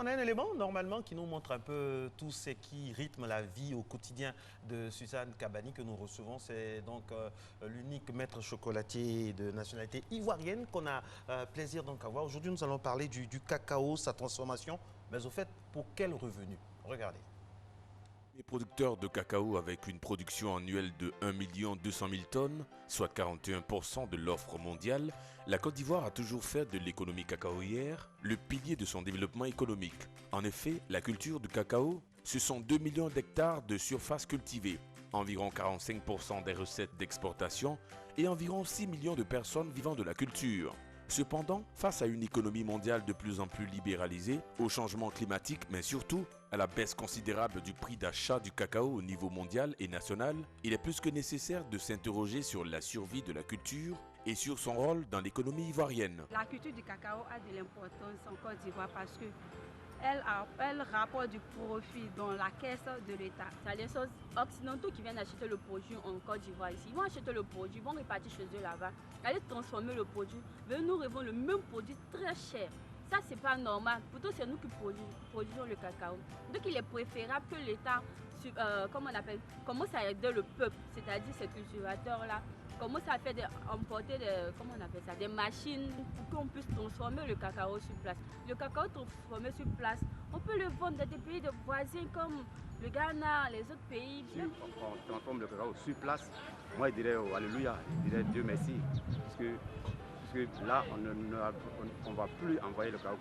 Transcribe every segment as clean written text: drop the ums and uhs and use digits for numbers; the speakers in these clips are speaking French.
on a un élément normalement qui nous montre un peu tout ce qui rythme la vie au quotidien de Suzanne Kabani que nous recevons. C'est donc l'unique maître chocolatier de nationalité ivoirienne qu'on a plaisir donc à voir. Aujourd'hui, nous allons parler du cacao, sa transformation, mais au fait, pour quel revenu? Regardez. Les producteurs de cacao avec une production annuelle de 1 200 000 tonnes, soit 41% de l'offre mondiale, la Côte d'Ivoire a toujours fait de l'économie cacaoyère le pilier de son développement économique. En effet, la culture du cacao, ce sont 2 millions d'hectares de surface cultivée, environ 45% des recettes d'exportation et environ 6 millions de personnes vivant de la culture. Cependant, face à une économie mondiale de plus en plus libéralisée, au changement climatique, mais surtout à la baisse considérable du prix d'achat du cacao au niveau mondial et national, il est plus que nécessaire de s'interroger sur la survie de la culture et sur son rôle dans l'économie ivoirienne. La culture du cacao a de l'importance en Côte d'Ivoire parce que elle rapporte du profit dans la caisse de l'État. C'est les choses occidentaux qui viennent acheter le produit en Côte d'Ivoire ici. Ils vont acheter le produit, ils vont repartir chez eux là-bas, aller transformer le produit, venir nous revendre le même produit très cher. Ça, c'est pas normal. Pourtant, c'est nous qui produisons le cacao. Donc, il est préférable que l'État, commence à aider le peuple, c'est-à-dire ces cultivateurs-là, commence à faire emporter des machines pour qu'on puisse transformer le cacao sur place. Le cacao transformé sur place, on peut le vendre dans des pays de voisins comme le Ghana, les autres pays. Si on transforme le cacao sur place, moi je dirais oh, alléluia, je dirais Dieu merci. Parce que là, on ne va plus envoyer le cacao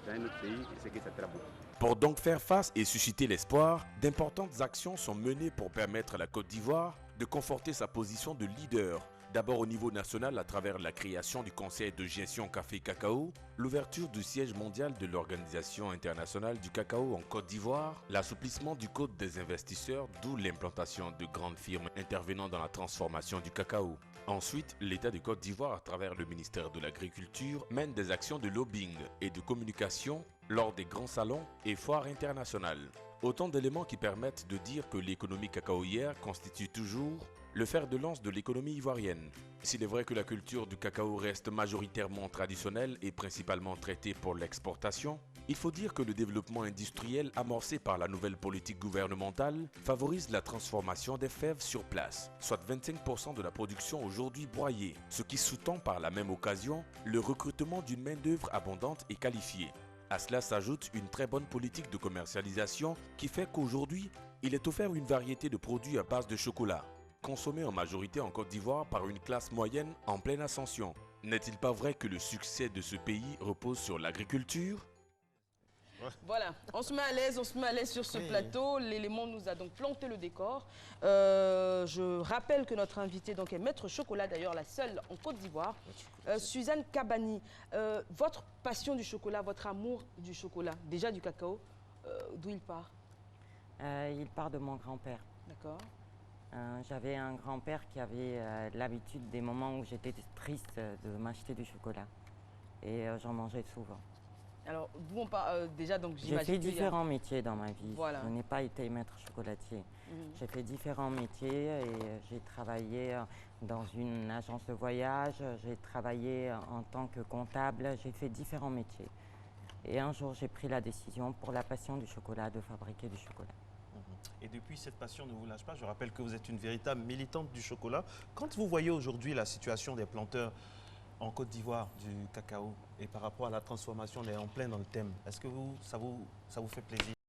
dans un autre pays, et c'est que c'est très bon. Pour donc faire face et susciter l'espoir, d'importantes actions sont menées pour permettre à la Côte d'Ivoire de conforter sa position de leader. D'abord au niveau national à travers la création du Conseil de gestion café-cacao, l'ouverture du siège mondial de l'Organisation internationale du cacao en Côte d'Ivoire, l'assouplissement du code des investisseurs, d'où l'implantation de grandes firmes intervenant dans la transformation du cacao. Ensuite, l'État de Côte d'Ivoire, à travers le ministère de l'Agriculture, mène des actions de lobbying et de communication lors des grands salons et foires internationales. Autant d'éléments qui permettent de dire que l'économie cacaoyère constitue toujours le fer de lance de l'économie ivoirienne. S'il est vrai que la culture du cacao reste majoritairement traditionnelle et principalement traitée pour l'exportation, il faut dire que le développement industriel amorcé par la nouvelle politique gouvernementale favorise la transformation des fèves sur place, soit 25% de la production aujourd'hui broyée, ce qui sous-tend par la même occasion le recrutement d'une main-d'œuvre abondante et qualifiée. À cela s'ajoute une très bonne politique de commercialisation qui fait qu'aujourd'hui, il est offert une variété de produits à base de chocolat, consommés en majorité en Côte d'Ivoire par une classe moyenne en pleine ascension. N'est-il pas vrai que le succès de ce pays repose sur l'agriculture ? Voilà, on se met à l'aise sur ce plateau. L'élément nous a donc planté le décor. Je rappelle que notre invitée donc, est Maître Chocolat, d'ailleurs la seule en Côte d'Ivoire. Suzanne Kabani, votre passion du chocolat, votre amour du chocolat, déjà du cacao, d'où il part? Il part de mon grand-père. D'accord. J'avais un grand-père qui avait l'habitude des moments où j'étais triste de m'acheter du chocolat. Et j'en mangeais souvent. Alors, d'où on part déjà, donc j'ai fait différents métiers dans ma vie. Voilà. Je n'ai pas été maître chocolatier. J'ai fait différents métiers et j'ai travaillé dans une agence de voyage, j'ai travaillé en tant que comptable, j'ai fait différents métiers. Et un jour, j'ai pris la décision, pour la passion du chocolat, de fabriquer du chocolat. Et depuis, cette passion ne vous lâche pas. Je rappelle que vous êtes une véritable militante du chocolat. Quand vous voyez aujourd'hui la situation des planteurs en Côte d'Ivoire du cacao et par rapport à la transformation, on est en plein dans le thème. Est-ce que ça vous fait plaisir?